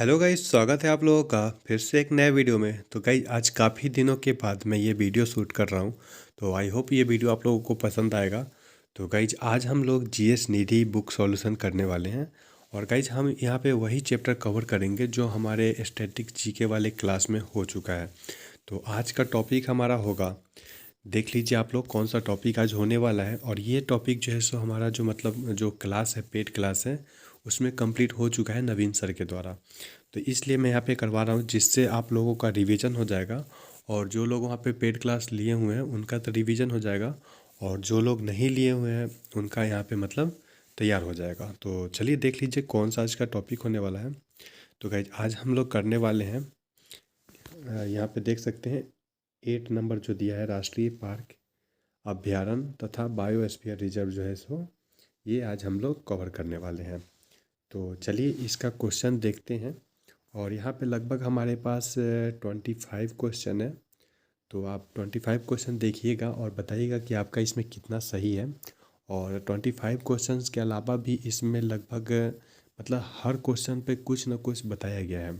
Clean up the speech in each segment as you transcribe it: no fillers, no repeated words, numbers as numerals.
Hello guys, स्वागत है आप लोगों का फिर से एक नए वीडियो में। तो गाइस आज काफ़ी दिनों के बाद मैं ये वीडियो शूट कर रहा हूँ। तो आई होप ये वीडियो आप लोगों को पसंद आएगा। तो गाइस आज हम लोग जीएस निधि बुक सॉल्यूशन करने वाले हैं। और गाइस हम यहाँ पे वही चैप्टर कवर करेंगे जो हमारे स्टैटिक जीके वाले क्लास में हो चुका है। तो आज का टॉपिक हमारा होगा, देख लीजिए आप लोग कौन सा टॉपिक आज होने वाला है। और ये टॉपिक जो है सो हमारा जो मतलब जो क्लास है, पेड क्लास है, उसमें कंप्लीट हो चुका है नवीन सर के द्वारा। तो इसलिए मैं यहाँ पे करवा रहा हूँ जिससे आप लोगों का रिवीजन हो जाएगा। और जो लोग वहाँ पे पेड क्लास लिए हुए हैं उनका तो रिवीजन हो जाएगा, और जो लोग नहीं लिए हुए हैं उनका यहाँ पे मतलब तैयार हो जाएगा। तो चलिए देख लीजिए कौन सा आज का टॉपिक होने वाला है। तो गाइज आज हम लोग करने वाले हैं, यहाँ पे देख सकते हैं 8 नंबर जो दिया है, राष्ट्रीय पार्क, अभ्यारण्य तथा बायोस्फीयर रिजर्व जो है सो ये आज हम लोग कवर करने वाले हैं। तो चलिए इसका क्वेश्चन देखते हैं। और यहाँ पे लगभग हमारे पास 25 क्वेश्चन है। तो आप 25 क्वेश्चन देखिएगा और बताइएगा कि आपका इसमें कितना सही है। और 25 क्वेश्चंस के अलावा भी इसमें लगभग मतलब हर क्वेश्चन पे कुछ ना कुछ बताया गया है।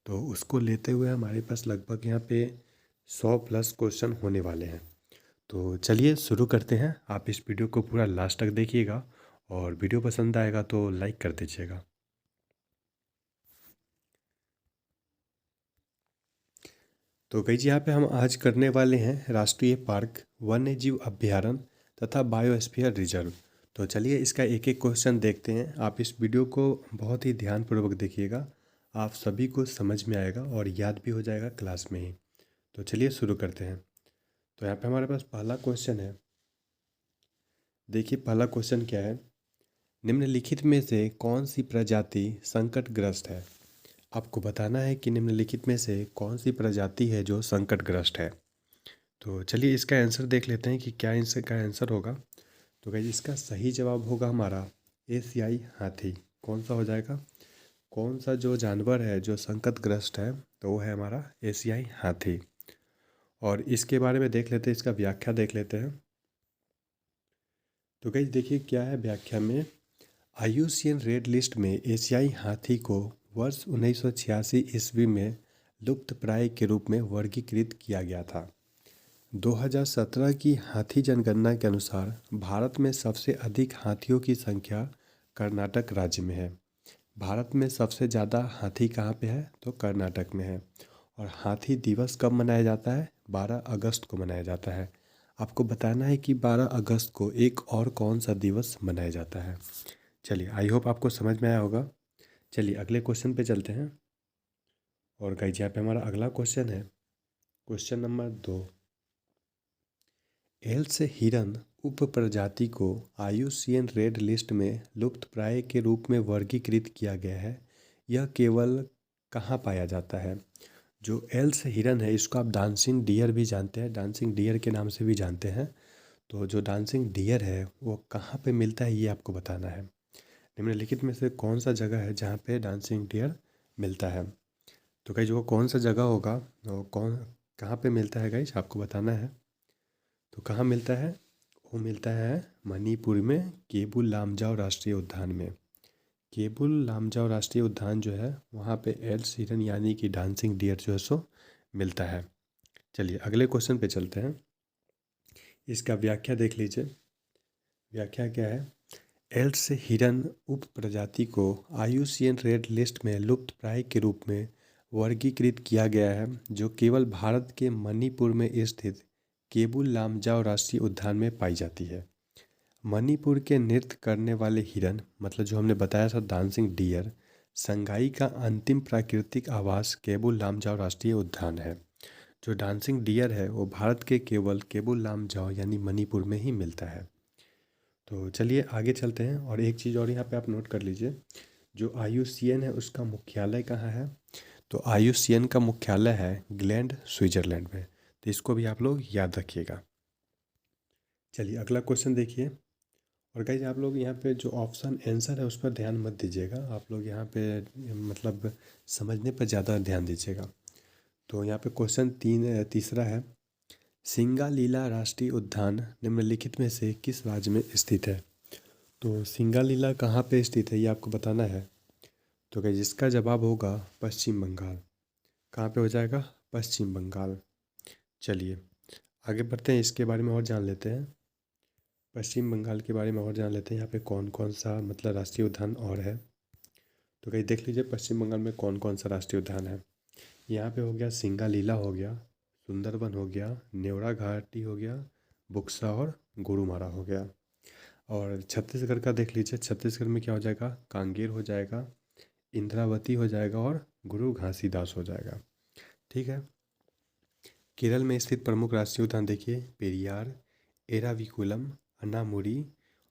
तो उसको लेते हुए हमारे पास लगभग यहाँ पे 100 प्लस क्वेश्चन होने वाले हैं। तो चलिए शुरू करते हैं। आप इस वीडियो को पूरा लास्ट तक देखिएगा और वीडियो पसंद आएगा तो लाइक कर दीजिएगा। तो गाइस यहाँ पे हम आज करने वाले हैं राष्ट्रीय पार्क, वन्य जीव अभ्यारण्य तथा बायोस्फीयर रिजर्व। तो चलिए इसका एक एक क्वेश्चन देखते हैं। आप इस वीडियो को बहुत ही ध्यानपूर्वक देखिएगा, आप सभी को समझ में आएगा और याद भी हो जाएगा क्लास में ही। तो चलिए शुरू करते हैं। तो यहाँ पे हमारे पास पहला क्वेश्चन है। देखिए पहला क्वेश्चन क्या है, निम्नलिखित में से कौन सी प्रजाति संकटग्रस्त है। आपको बताना है कि निम्नलिखित में से कौन सी प्रजाति है जो संकटग्रस्त है। तो चलिए इसका आंसर देख लेते हैं कि क्या इसका आंसर होगा। तो गाइस इसका सही जवाब होगा हमारा एशियाई हाथी। कौन सा हो जाएगा, कौन सा जो जानवर है जो संकटग्रस्त है, तो वो है हमारा एशियाई हाथी। और इसके बारे में देख लेते हैं, इसका व्याख्या देख लेते हैं। तो गाइस देखिए क्या है व्याख्या में, आईयूसीएन रेड लिस्ट में एशियाई हाथी को वर्ष 1986 ईस्वी में लुप्तप्राय के रूप में वर्गीकृत किया गया था। 2017 की हाथी जनगणना के अनुसार भारत में सबसे अधिक हाथियों की संख्या कर्नाटक राज्य में है। भारत में सबसे ज़्यादा हाथी कहाँ पे है, तो कर्नाटक में है। और हाथी दिवस कब मनाया जाता है, 12 अगस्त को मनाया जाता है। आपको बताना है कि 12 अगस्त को एक और कौन सा दिवस मनाया जाता है। चलिए आई होप आपको समझ में आया होगा। चलिए अगले क्वेश्चन पे चलते हैं। और गाइस यहाँ पे हमारा अगला क्वेश्चन है, क्वेश्चन नंबर 2। एल्स हिरन उप प्रजाति को आईयूसीएन रेड लिस्ट में लुप्तप्राय के रूप में वर्गीकृत किया गया है। यह केवल कहाँ पाया जाता है। जो एल्स हिरन है इसको आप डांसिंग डियर भी जानते हैं, डांसिंग डियर के नाम से भी जानते हैं। तो जो डांसिंग डियर है वो कहाँ पे मिलता है ये आपको बताना है। निम्नलिखित में से कौन सा जगह है जहाँ पे डांसिंग डियर मिलता है। तो गाइज वो कौन सा जगह होगा, वो कौन कहाँ पे मिलता है गाइज आपको बताना है। तो कहाँ मिलता है, वो मिलता है मणिपुर में केबुल लामजाओ राष्ट्रीय उद्यान में। केबुल लामजाओ राष्ट्रीय उद्यान जो है वहाँ पे एल्स हिरन यानी कि डांसिंग डियर जो है सो मिलता है। चलिए अगले क्वेश्चन पे चलते हैं। इसका व्याख्या देख लीजिए। व्याख्या क्या है, एल्स हिरन उप प्रजाति को आईयूसीएन रेड लिस्ट में लुप्तप्राय के रूप में वर्गीकृत किया गया है, जो केवल भारत के मणिपुर में स्थित केबुल लामजाओ राष्ट्रीय उद्यान में पाई जाती है। मणिपुर के नृत्य करने वाले हिरन, मतलब जो हमने बताया था डांसिंग डियर, संगाई का अंतिम प्राकृतिक आवास केबुल लामजाओ राष्ट्रीय उद्यान है। जो डांसिंग डियर है वो भारत के केवल केबुल लामजाओ यानी मणिपुर में ही मिलता है। तो चलिए आगे चलते हैं। और एक चीज़ और यहाँ पे आप नोट कर लीजिए, जो आईयूसीएन है उसका मुख्यालय कहाँ है। तो आईयूसीएन का मुख्यालय है ग्लैंड, स्विट्ज़रलैंड में। तो इसको भी आप लोग याद रखिएगा। चलिए अगला क्वेश्चन देखिए। और गाइज आप लोग यहाँ पे जो ऑप्शन आंसर है उस पर ध्यान मत दीजिएगा, आप लोग यहाँ पे मतलब समझने पर ज़्यादा ध्यान दीजिएगा। तो यहाँ पे क्वेश्चन तीसरा है, सिंगालीला राष्ट्रीय उद्यान निम्नलिखित में से किस राज्य में स्थित है। तो सिंगालीला कहाँ पे स्थित है ये आपको बताना है। तो गाइस इसका जवाब होगा पश्चिम बंगाल। कहाँ पे हो जाएगा? पश्चिम बंगाल। चलिए आगे बढ़ते हैं, इसके बारे में और जान लेते हैं। पश्चिम बंगाल के बारे में और जान लेते हैं, यहाँ पे कौन कौन सा मतलब राष्ट्रीय उद्यान और है। तो कहीं देख लीजिए पश्चिम बंगाल में कौन कौन सा राष्ट्रीय उद्यान है। यहाँ पे हो गया सिंगालीला हो गया, सुंदरबन हो गया, नेवरा घाटी हो गया, बुक्सा और गोरुमारा हो गया। और छत्तीसगढ़ का देख लीजिए, छत्तीसगढ़ में क्या हो जाएगा? कांगेर हो जाएगा, इंद्रावती हो जाएगा और गुरु घासीदास हो जाएगा। ठीक है। केरल में स्थित प्रमुख राष्ट्रीय उद्यान देखिए, पेरियार, एराविकुलम, अन्नामुरी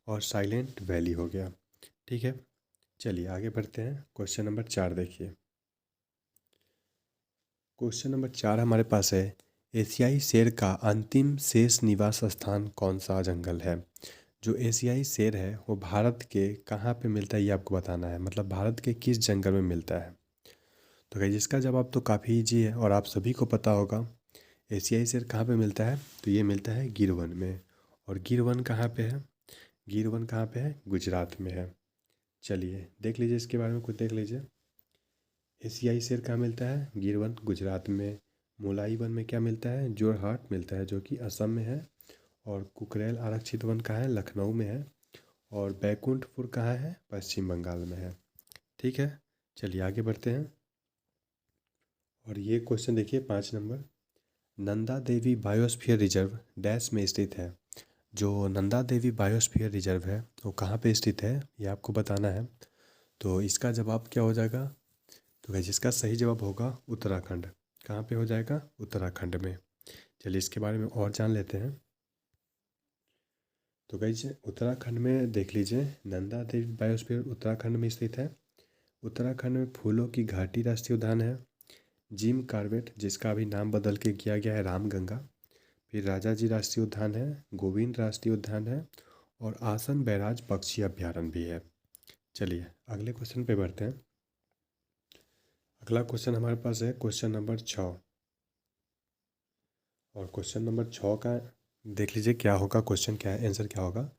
और साइलेंट वैली हो गया। ठीक है। चलिए आगे बढ़ते हैं। क्वेश्चन नंबर 4 देखिए। क्वेश्चन नंबर 4 हमारे पास है, एशियाई शेर का अंतिम शेष निवास स्थान कौन सा जंगल है? जो एशियाई शेर है वो भारत के कहाँ पे मिलता है ये आपको बताना है, मतलब भारत के किस जंगल में मिलता है। तो गाइस इसका जवाब तो काफ़ी ईजी है और आप सभी को पता होगा। एशियाई शेर कहाँ पे मिलता है? तो ये मिलता है गिर वन में। और गिर वन कहाँ पे है? गिर वन कहाँ पे है? गुजरात में है। चलिए देख लीजिए, इसके बारे में कुछ देख लीजिए। एशियाई शेर कहाँ मिलता है? गिर वन गुजरात में। मोलाई वन में क्या मिलता है? जोरहाट मिलता है जो कि असम में है। और कुकरेल आरक्षित वन कहाँ है? लखनऊ में है। और बैकुंठपुर कहाँ है? पश्चिम बंगाल में है। ठीक है। चलिए आगे बढ़ते हैं। और ये क्वेश्चन देखिए 5 number, Nanda Devi biosphere reserve dash में स्थित है। जो नंदा देवी बायोस्फीयर रिजर्व है वो कहाँ पे स्थित है ये आपको बताना है। तो इसका जवाब क्या हो जाएगा? तो गाइस इसका सही जवाब होगा उत्तराखंड। कहाँ पे हो जाएगा? उत्तराखंड में। चलिए इसके बारे में और जान लेते हैं। तो गाइस उत्तराखंड में देख लीजिए, नंदा देवी बायोस्फीयर उत्तराखंड में स्थित है। उत्तराखंड में फूलों की घाटी राष्ट्रीय उद्यान है, जिम कार्बेट जिसका अभी नाम बदल के किया गया है रामगंगा, फिर राजा जी राष्ट्रीय उद्यान है, गोविंद राष्ट्रीय उद्यान है और आसन बैराज पक्षी अभ्यारण्य भी है। चलिए अगले क्वेश्चन पे बढ़ते हैं। अगला क्वेश्चन हमारे पास है क्वेश्चन नंबर 6। और क्वेश्चन नंबर 6 का देख लीजिए क्या होगा, क्वेश्चन क्या है, आंसर क्या होगा।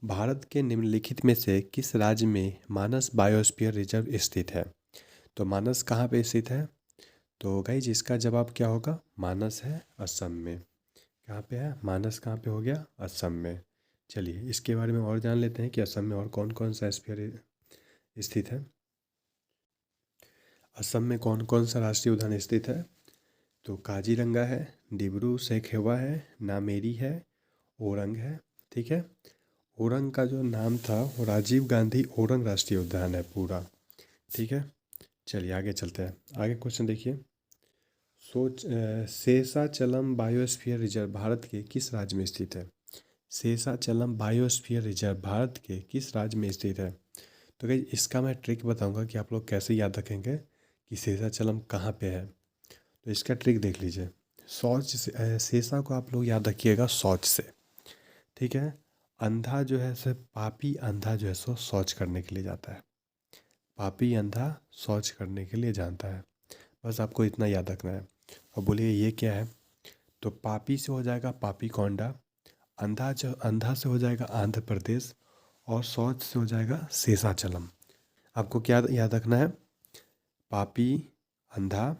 भारत के निम्नलिखित में से किस राज्य में मानस बायोस्फीयर रिजर्व स्थित है? तो मानस कहाँ पे स्थित है? तो गाइज इसका जवाब क्या होगा? मानस है असम में। कहाँ पे है? मानस कहाँ पे हो गया? असम में। चलिए इसके बारे में और जान लेते हैं कि असम में और कौन कौन सा स्फीयर स्थित है। असम में कौन कौन सा राष्ट्रीय उद्यान स्थित है? तो काजीरंगा है, डिब्रू सैखोवा है, नामेरी है, ओरंग है। ठीक है। ओरंग का जो नाम था वो राजीव गांधी ओरंग राष्ट्रीय उद्यान है पूरा। ठीक है। चलिए आगे चलते हैं। आगे क्वेश्चन देखिए, शेषाचलम बायोस्फीयर रिजर्व भारत के किस राज्य में स्थित है? शेषाचलम बायोस्फीयर रिजर्व भारत के किस राज्य में स्थित है? तो गाइस इसका मैं ट्रिक बताऊंगा कि आप लोग कैसे याद रखेंगे कि शेषाचलम कहाँ पे है। तो इसका ट्रिक देख लीजिए, शौच से शेषा को आप लोग याद रखिएगा शौच से। ठीक है। अंधा जो है सो पापी अंधा जो है सो शौच करने के लिए जाता है। पापी अंधा शौच करने के लिए जानता है। बस आपको इतना याद रखना है। और बोलिए ये क्या है? तो पापी से हो जाएगा पापी कोंडा, अंधा से हो जाएगा आंध्र प्रदेश और शौच से हो जाएगा शेषाचलम। आपको क्या याद रखना है? पापी अंधा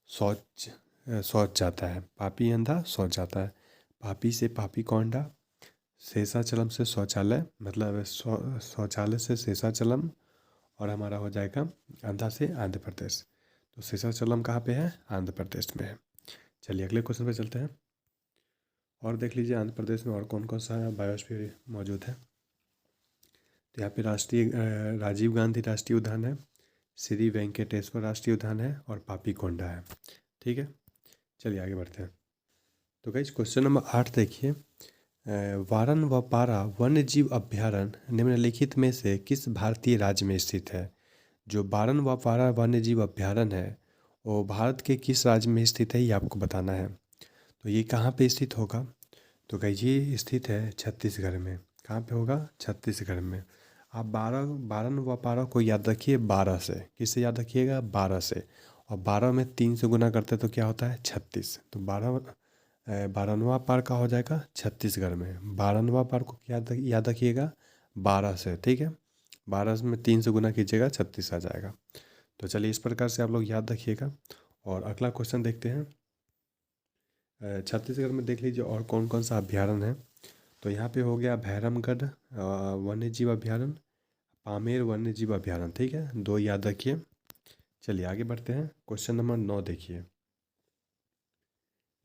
शौच शौच जाता है, पापी अंधा शौच जाता है, पापी से पापी कोंडा, शेषाचलम से शौचालय मतलब शौचालय से शेषाचलम और हमारा हो जाएगा अंधा से आंध्र प्रदेश। तो शेषाचलम कहाँ पे है? आंध्र प्रदेश में है। चलिए अगले क्वेश्चन पे चलते हैं। और देख लीजिए आंध्र प्रदेश में और कौन कौन सा बायोस्फीयर मौजूद है। तो यहाँ पे राजीव गांधी राष्ट्रीय उद्यान है, श्री वेंकटेश्वर राष्ट्रीय उद्यान है और पापी कोंडा है। ठीक है। चलिए आगे बढ़ते हैं। तो गाइस क्वेश्चन नंबर 8 देखिए, वारन व पारा वन्य जीव अभ्यारण्य निम्नलिखित में से किस भारतीय राज्य में स्थित है? जो बारन व पारा वन्य जीव अभ्यारण्य है वो भारत के किस राज्य में स्थित है ये आपको बताना है। तो ये कहाँ पे स्थित होगा? तो गाइस ये स्थित है छत्तीसगढ़ में। कहाँ पे होगा? छत्तीसगढ़ में। आप बारन व पारा को याद रखिए 12 से। किससे याद रखिएगा? 12 से। और 12 में 3 से गुना करते तो क्या होता है? 36। तो 12वां पार का हो जाएगा छत्तीसगढ़ में। 12वां पार को याद रखिएगा 12 से। ठीक है। 12 में 3 से गुना कीजिएगा 36 आ जाएगा। तो चलिए इस प्रकार से आप लोग याद रखिएगा। और अगला क्वेश्चन देखते हैं। छत्तीसगढ़ में देख लीजिए और कौन कौन सा अभ्यारण्य है। तो यहाँ पे हो गया भैरमगढ़ वन्य जीव अभ्यारण्य, पामेर वन्य जीव अभ्यारण्य। ठीक है, 2 याद रखिए। चलिए आगे बढ़ते हैं। क्वेश्चन नंबर 9 देखिए।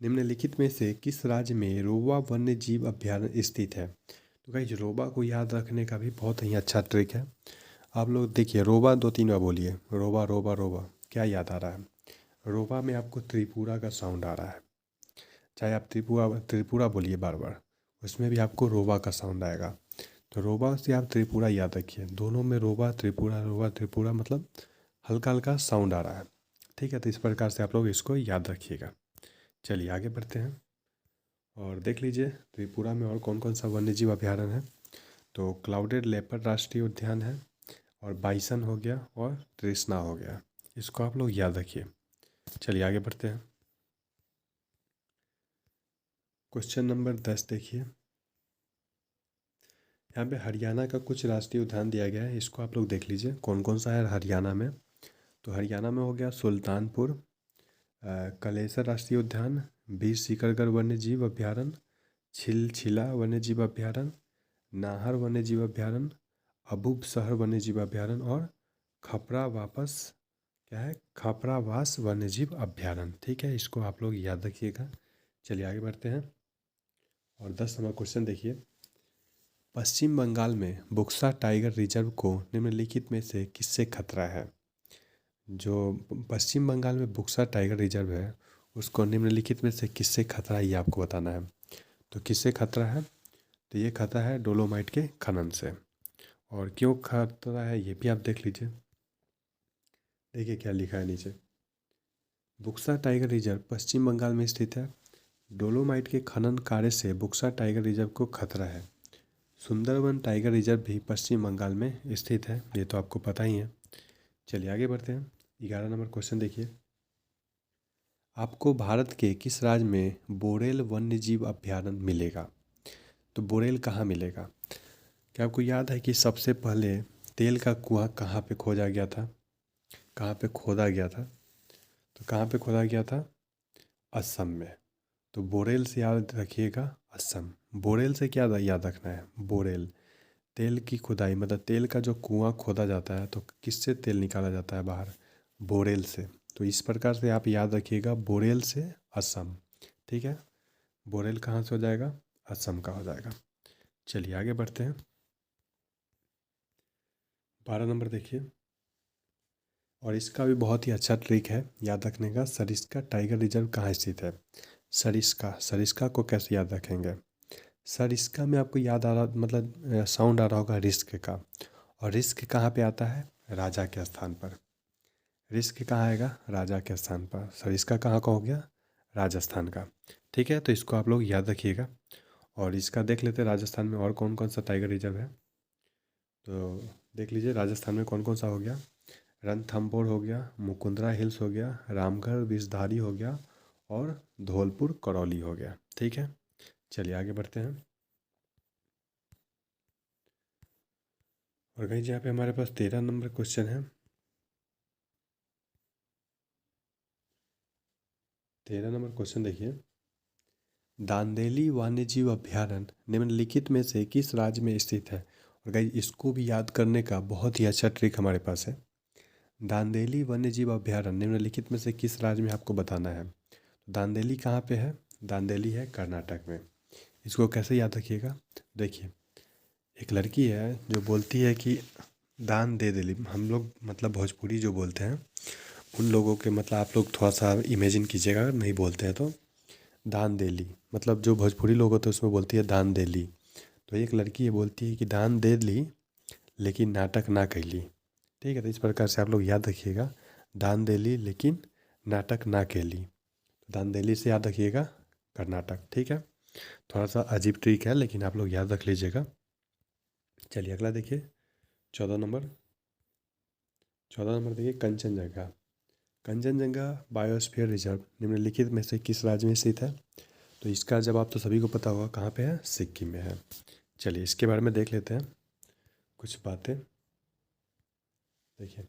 निम्नलिखित में से किस राज्य में रोवा वन्य जीव अभ्यारण्य स्थित है। तो गाइस रोवा को याद रखने का भी बहुत ही अच्छा ट्रिक है। आप लोग देखिए, रोवा 2-3 बार बोलिए, रोवा रोवा रोवा, क्या याद आ रहा है। रोवा में आपको त्रिपुरा का साउंड आ रहा है। चाहे आप त्रिपुरा त्रिपुरा बोलिए बार बार, उसमें भी आपको रोवा का साउंड आएगा। तो रोवा से आप त्रिपुरा याद रखिए। दोनों में रोवा त्रिपुरा मतलब हल्का हल्का साउंड आ रहा है। ठीक है, तो इस प्रकार से आप लोग इसको याद रखिएगा। चलिए आगे बढ़ते हैं और देख लीजिए त्रिपुरा में और कौन कौन सा वन्यजीव अभ्यारण्य है। तो क्लाउडेड लेपर्ड राष्ट्रीय उद्यान है, और बाइसन हो गया, और तृष्णा हो गया। इसको आप लोग याद रखिए। चलिए आगे बढ़ते हैं। क्वेश्चन नंबर 10 देखिए। यहाँ पे हरियाणा का कुछ राष्ट्रीय उद्यान दिया गया है, इसको आप लोग देख लीजिए कौन कौन सा है हरियाणा में। तो हरियाणा में हो गया सुल्तानपुर, कलेसर राष्ट्रीय उद्यान, बीर सिकरगढ़ वन्य जीव अभ्यारण्य, छिलछिला वन्य जीव अभ्यारण्य, नाहर वन्य जीव अभ्यारण्य, अबूब शहर वन्य जीव अभ्यारण्य, और खपरावास वन्य जीव अभ्यारण्य। ठीक है, इसको आप लोग याद रखिएगा। चलिए आगे बढ़ते हैं और 10 नंबर क्वेश्चन देखिए। पश्चिम बंगाल में बुक्सा टाइगर रिजर्व को निम्नलिखित में से किससे खतरा है। जो पश्चिम बंगाल में बुक्सा टाइगर रिजर्व है, उसको निम्नलिखित में से किससे खतरा है, ये आपको बताना है। तो किससे खतरा है, तो ये खतरा है डोलोमाइट के खनन से। और क्यों खतरा है ये भी आप देख लीजिए। देखिए क्या लिखा है नीचे। बुक्सा टाइगर रिजर्व पश्चिम बंगाल में स्थित है। डोलोमाइट के खनन कार्य से बुक्सा टाइगर रिजर्व को खतरा है। सुंदरवन टाइगर रिजर्व भी पश्चिम बंगाल में स्थित है, ये तो आपको पता ही है। चलिए आगे बढ़ते हैं। 11 नंबर क्वेश्चन देखिए। आपको भारत के किस राज्य में बोरेल वन्य जीव अभ्यारण्य मिलेगा। तो बोरेल कहाँ मिलेगा। क्या आपको याद है कि सबसे पहले तेल का कुआं कहाँ पे खोजा गया था, कहाँ पे खोदा गया था। तो कहाँ पे खोदा गया था, असम में। तो बोरेल से याद रखिएगा असम। बोरेल से क्या याद रखना है, बोरेल तेल की खुदाई, मतलब तेल का जो कुआं खोदा जाता है तो किससे तेल निकाला जाता है बाहर, बोरेल से। तो इस प्रकार से आप याद रखिएगा, बोरेल से असम। ठीक है, बोरेल कहाँ से हो जाएगा, असम का हो जाएगा। चलिए आगे बढ़ते हैं। 12 नंबर देखिए, और इसका भी बहुत ही अच्छा ट्रिक है याद रखने का। सरिस्का टाइगर रिजर्व कहाँ स्थित है। सरिस्का को कैसे याद रखेंगे। सरिस्का में आपको याद आ रहा, मतलब साउंड आ रहा होगा रिस्क का। और रिस्क कहाँ पे आता है, राजा के स्थान पर। रिस्क कहाँ आएगा, राजा के स्थान पर। सरिस्का कहाँ का हो गया, राजस्थान का। ठीक है, तो इसको आप लोग याद रखिएगा। और इसका देख लेते हैं राजस्थान में और कौन कौन सा टाइगर रिजर्व है। तो देख लीजिए राजस्थान में कौन कौन सा हो गया। रणथंभौर हो गया, मुकुंदरा हिल्स हो गया, रामगढ़ विषधारी हो गया, और धौलपुर करौली हो गया। ठीक है, चलिए आगे बढ़ते हैं। और गाइस यहाँ पे हमारे पास 13 नंबर क्वेश्चन है। 13 नंबर क्वेश्चन देखिए। दांदेली वन्यजीव अभ्यारण्य निम्नलिखित में से किस राज्य में स्थित है। और गाइस इसको भी याद करने का बहुत ही अच्छा ट्रिक हमारे पास है। दांदेली वन्यजीव अभ्यारण्य निम्नलिखित में से किस राज्य में आपको बताना है। दांदेली कहाँ पे है, दांदेली है कर्नाटक में। इसको कैसे याद रखिएगा, देखिए एक लड़की है जो बोलती है कि दान दे दिली। हम लोग मतलब भोजपुरी जो बोलते हैं उन लोगों के, मतलब आप लोग थोड़ा सा इमेजिन कीजिएगा, अगर नहीं बोलते हैं तो। दान दे ली मतलब जो भोजपुरी लोग होते हैं उसमें बोलती है दान दे ली। तो एक लड़की ये बोलती है कि दान दे ली लेकिन नाटक ना कैली। ठीक है, तो इस प्रकार से आप लोग याद रखिएगा, दान दे ली लेकिन नाटक ना कैली। दान दे ली से याद रखिएगा कर्नाटक। ठीक है, थोड़ा सा अजीब ट्रिक है लेकिन आप लोग याद रख लीजिएगा। चलिए अगला देखिए। 14 नंबर। 14 नंबर देखिए, कंचनजंगा। कंचनजंगा बायोस्फीयर रिजर्व निम्नलिखित में से किस राज्य में स्थित है। तो इसका जवाब तो सभी को पता होगा, कहाँ पे है, सिक्किम में है। चलिए इसके बारे में देख लेते हैं कुछ बातें। देखिए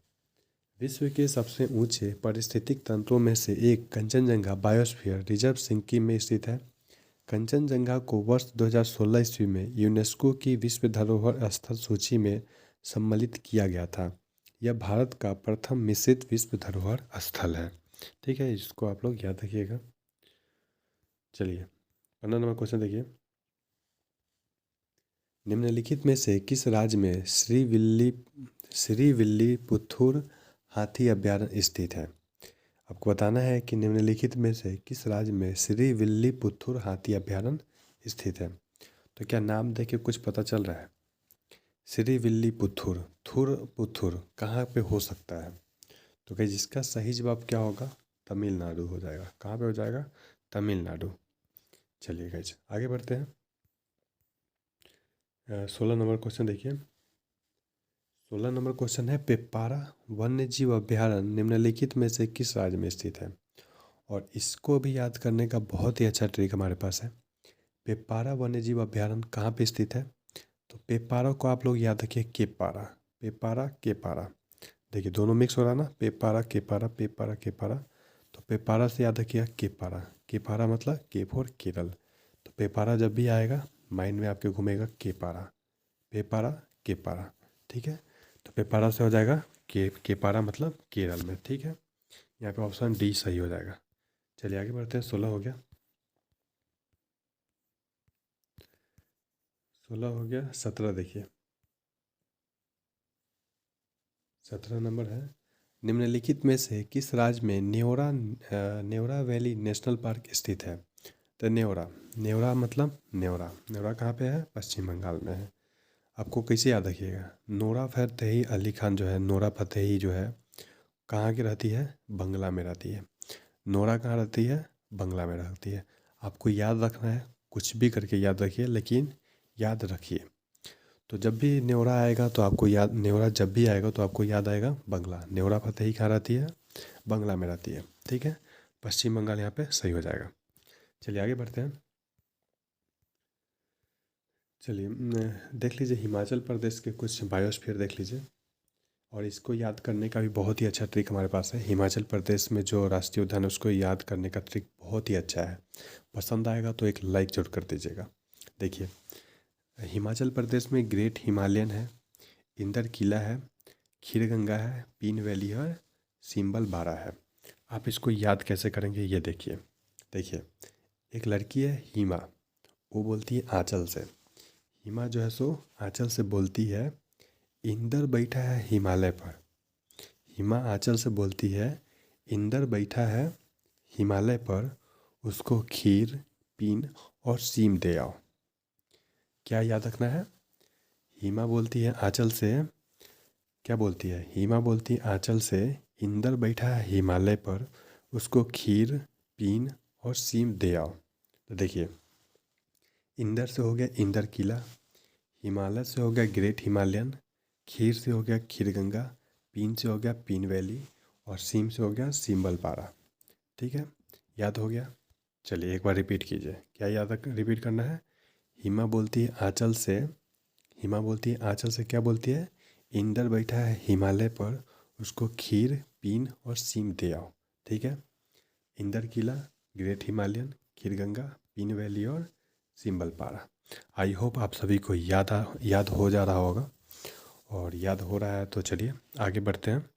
विश्व के सबसे ऊंचे पारिस्थितिक तंत्रों में से एक कंचनजंगा बायोस्फीयर रिजर्व सिक्किम में स्थित है। कंचनजंगा को वर्ष 2016 ईस्वी में यूनेस्को की विश्व धरोहर स्थल सूची में सम्मिलित किया गया था। यह भारत का प्रथम मिश्रित विश्व धरोहर स्थल है। ठीक है, इसको आप लोग याद रखिएगा। चलिए 15 नंबर क्वेश्चन देखिए। निम्नलिखित में से किस राज्य में श्रीविल्लीपुथुर हाथी अभयारण्य स्थित है? आपको बताना है कि निम्नलिखित में से किस राज्य में श्रीविल्लीपुथुर हाथी अभयारण्य स्थित है। तो क्या नाम देख के कुछ पता चल रहा है? श्रीविल्लीपुथुर, थुर पुथुर कहाँ पे हो सकता है? तो क्या जिसका सही जवाब क्या होगा? तमिलनाडु हो जाएगा। कहाँ पे हो जाएगा? तमिलनाडु। चलिए गाइज आगे बढ़ते हैं। 16 नंबर क्वेश्चन देखिए। 16 नंबर क्वेश्चन है, पेपारा वन्य जीव अभयारण्य निम्नलिखित में से किस राज्य में स्थित है? और इसको भी याद करने का बहुत ही अच्छा ट्रिक हमारे पास है। पेपारा वन्य जीव अभयारण्य कहाँ पे स्थित है? तो पेपारा को आप लोग याद रखिए केपारा, पेपारा केपारा। देखिए दोनों मिक्स हो रहा ना, पेपारा केपारा, पेपारा केपारा। तो पेपारा से याद रखिएगा केपारा, केपारा मतलब केप और केरल। तो पेपारा जब भी आएगा माइंड में आपके घूमेगा केपारा, पेपारा केपारा। ठीक है, तो पेपारा से हो जाएगा केपारा मतलब केरल में। ठीक है, यहाँ पे ऑप्शन डी सही हो जाएगा। चलिए आगे बढ़ते हैं। 16 हो गया, 16 हो गया। 17 देखिए। 17 नंबर है, निम्नलिखित में से किस राज्य में नेवरा वैली नेशनल पार्क स्थित है? तो नेवरा, नेवरा मतलब नेवरा, नेवरा कहाँ पे है? पश्चिम बंगाल में है। आपको कैसे याद रखिएगा? नोरा फतेही अली खान जो है, नोरा फतेही जो है कहाँ की रहती है? बंगला में रहती है। नोरा कहाँ रहती है? बंगला में रहती है। आपको याद रखना है, कुछ भी करके याद रखिए, लेकिन याद रखिए। तो जब भी न्योरा आएगा तो आपको याद, न्योरा जब भी आएगा तो आपको याद आएगा बंगला। न्योरा फतेही कहाँ रहती है? बंगला में रहती है। ठीक है, पश्चिम बंगाल यहाँ पे सही हो जाएगा। चलिए आगे बढ़ते हैं। चलिए देख लीजिए, हिमाचल प्रदेश के कुछ बायोस्फीयर देख लीजिए, और इसको याद करने का भी बहुत ही अच्छा ट्रिक हमारे पास है। हिमाचल प्रदेश में जो राष्ट्रीय उद्यान है उसको याद करने का ट्रिक बहुत ही अच्छा है। पसंद आएगा तो एक लाइक जरूर कर दीजिएगा। देखिए हिमाचल प्रदेश में ग्रेट हिमालयन है, इंदर किला है, खीरगंगा है, पीन वैली है, सिंबल बारा है। आप इसको याद कैसे करेंगे ये देखिए। देखिए एक लड़की है हिमा, वो बोलती है आंचल से, हिमा जो है सो आंचल से बोलती है इंदर बैठा है हिमालय पर। हिमा आंचल से बोलती है इंदर बैठा है हिमालय पर, उसको खीर पीन और सीम दे आओ। क्या याद रखना है? हिमा बोलती है आंचल से, क्या बोलती है? हिमा बोलती है आंचल से इंदर बैठा है हिमालय पर, उसको खीर पीन और सीम दे आओ। तो देखिए इंदर से हो गया इंदर किला, हिमालय से हो गया ग्रेट हिमालयन, खीर से हो गया खीरगंगा, पीन से हो गया पीन वैली, और सीम से हो गया सिंबल पारा। ठीक है, याद हो गया? चलिए एक बार रिपीट कीजिए। क्या याद रिपीट करना है? हिमा बोलती है आंचल से, हिमा बोलती है आंचल से क्या बोलती है? इंदर बैठा है हिमालय पर, उसको खीर पीन और सीम दे आओ। ठीक है, इंदर किला, ग्रेट हिमालयन, खीरगंगा, पीन वैली और सिंबल पारा। आई होप आप सभी को याद हो जा रहा होगा, और याद हो रहा है तो चलिए आगे बढ़ते हैं।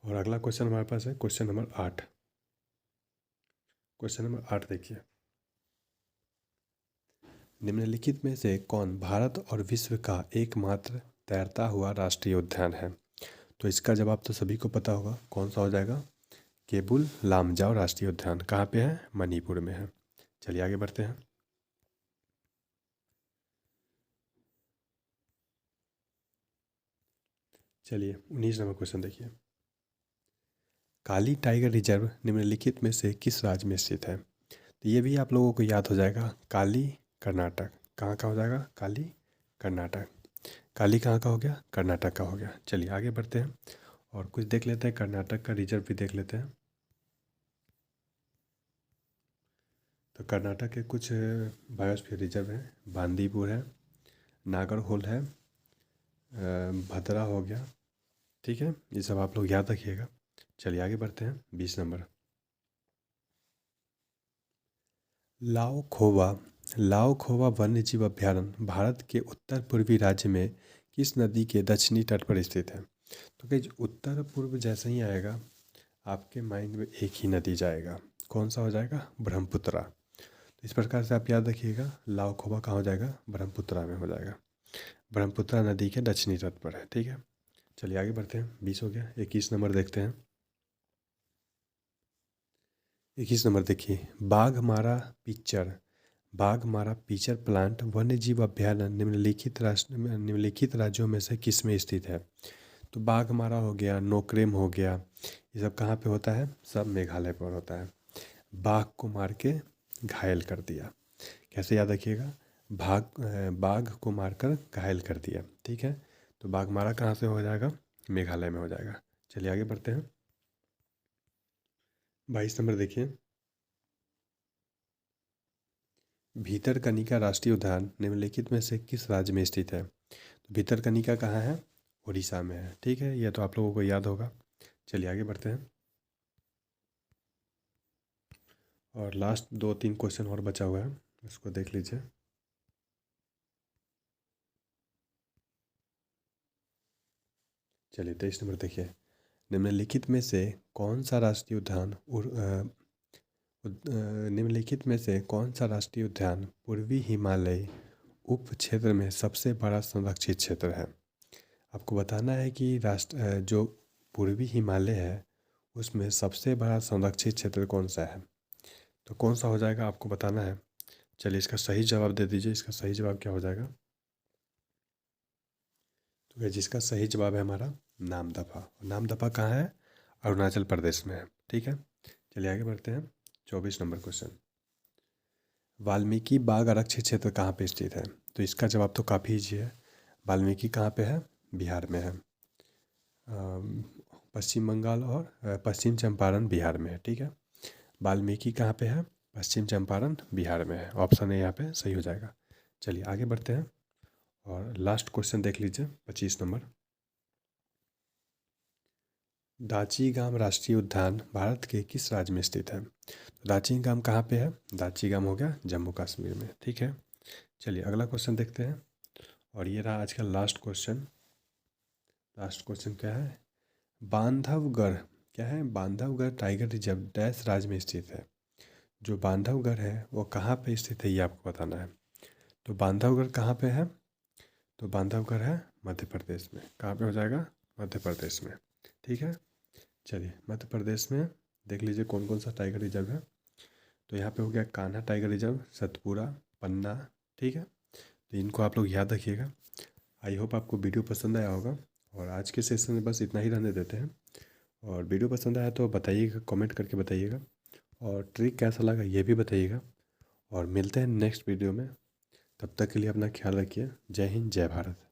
और अगला क्वेश्चन हमारे पास है क्वेश्चन नंबर 8। क्वेश्चन नंबर 8 देखिए। निम्नलिखित में से कौन भारत और विश्व का एकमात्र तैरता हुआ राष्ट्रीय उद्यान है? तो इसका जवाब तो सभी को पता होगा, कौन सा हो जाएगा? केबुल लामजाओ राष्ट्रीय उद्यान। कहाँ पे है? मणिपुर में है। चलिए आगे बढ़ते हैं। चलिए 19 नंबर क्वेश्चन देखिए। काली टाइगर रिजर्व निम्नलिखित में से किस राज्य में स्थित है? तो ये भी आप लोगों को याद हो जाएगा, काली कर्नाटक। कहाँ का हो जाएगा? काली कर्नाटक। काली कहाँ का हो गया? कर्नाटक का हो गया। चलिए आगे बढ़ते हैं और कुछ देख लेते हैं, कर्नाटक का रिजर्व भी देख लेते हैं। तो कर्नाटक के कुछ बायोस्फीयर रिजर्व हैं, बांदीपुर है, नागरहोल है, भद्रा हो गया, ठीक है, ये सब आप लोग याद रखिएगा। चलिए आगे बढ़ते हैं। 20 नंबर, लाओ खोवा वन्य जीव अभयारण्य भारत के उत्तर पूर्वी राज्य में किस नदी के दक्षिणी तट पर स्थित है? तो कहीं उत्तर पूर्व जैसे ही आएगा आपके माइंड में एक ही नदी जाएगा, कौन सा हो जाएगा? ब्रह्मपुत्रा। तो इस प्रकार से आप याद रखिएगा, लाओ खोवा कहाँ हो जाएगा? ब्रह्मपुत्रा में हो जाएगा। ब्रह्मपुत्रा नदी के दक्षिणी तट पर है। ठीक है, चलिए आगे बढ़ते हैं। 20 हो गया। 21 नंबर देखते हैं। 21 नंबर देखिए, बाघमारा पिक्चर प्लांट वन्य जीव अभयारण्य निम्नलिखित राज्यों में से किस में स्थित है? तो बाघमारा हो गया, नोक्रेम हो गया, ये सब कहाँ पे होता है? सब मेघालय पर होता है। बाघ को मार के घायल कर दिया, कैसे याद रखिएगा? बाघ को मारकर घायल कर दिया। ठीक है, तो बाघमारा कहाँ से हो जाएगा? मेघालय में हो जाएगा। चलिए आगे बढ़ते हैं। 22 नंबर देखिए, भीतरकनिका राष्ट्रीय उद्यान निम्नलिखित में से किस राज्य में स्थित है? तो भीतरकनिका कहाँ है? उड़ीसा में है। ठीक है, यह तो आप लोगों को याद होगा। चलिए आगे बढ़ते हैं। और लास्ट 2-3 क्वेश्चन और बचा हुआ है, इसको देख लीजिए। चलिए 23 नंबर देखिए, निम्नलिखित में से कौन सा राष्ट्रीय उद्यान निम्नलिखित में से कौन सा राष्ट्रीय उद्यान पूर्वी हिमालय उप क्षेत्र में सबसे बड़ा संरक्षित क्षेत्र है? आपको बताना है कि जो पूर्वी हिमालय है उसमें सबसे बड़ा संरक्षित क्षेत्र कौन सा है, तो कौन सा हो जाएगा आपको बताना है। चलिए इसका सही जवाब दे दीजिए। इसका सही जवाब क्या हो जाएगा? तो जिसका सही जवाब है हमारा नामदफा। नामदफा कहाँ है? अरुणाचल प्रदेश में है। ठीक है, चलिए आगे बढ़ते हैं। 24 नंबर क्वेश्चन, वाल्मीकि बाग आरक्षित क्षेत्र कहाँ पे स्थित है? तो इसका जवाब तो काफ़ी ईजी है। वाल्मीकि कहाँ पे है? बिहार में है। पश्चिम बंगाल और पश्चिम चंपारण बिहार में है। ठीक है, वाल्मीकि कहाँ पे है? पश्चिम चंपारण बिहार में है। ऑप्शन ए यहाँ पे सही हो जाएगा। चलिए आगे बढ़ते हैं और लास्ट क्वेश्चन देख लीजिए। 25 नंबर, दाची-गाम राष्ट्रीय उद्यान भारत के किस राज्य में स्थित है? दाची-गाम कहाँ पे है? दाची-गाम हो गया जम्मू कश्मीर में। ठीक है, चलिए अगला क्वेश्चन देखते हैं। और ये रहा आज का लास्ट क्वेश्चन। लास्ट क्वेश्चन क्या है? बांधवगढ़ क्या है? बांधवगढ़ टाइगर रिजर्व डैश राज्य में स्थित है। जो बांधवगढ़ है वो कहाँ पे स्थित है, ये आपको बताना है। तो बांधवगढ़ कहाँ पे है? तो बांधवगढ़ है मध्य प्रदेश में। कहाँ पे हो जाएगा? मध्य प्रदेश में। ठीक है, चलिए मध्य प्रदेश में देख लीजिए कौन कौन सा टाइगर रिजर्व है। तो यहाँ पे हो गया कान्हा टाइगर रिजर्व, सतपुरा, पन्ना। ठीक है, तो इनको आप लोग याद रखिएगा। आई होप आपको वीडियो पसंद आया होगा। और आज के सेशन में बस इतना ही रहने देते हैं। और वीडियो पसंद आया तो बताइएगा, कमेंट करके बताइएगा। और ट्रिक कैसा लगा ये भी बताइएगा। और मिलते हैं नेक्स्ट वीडियो में। तब तक के लिए अपना ख्याल रखिए। जय हिंद, जय भारत।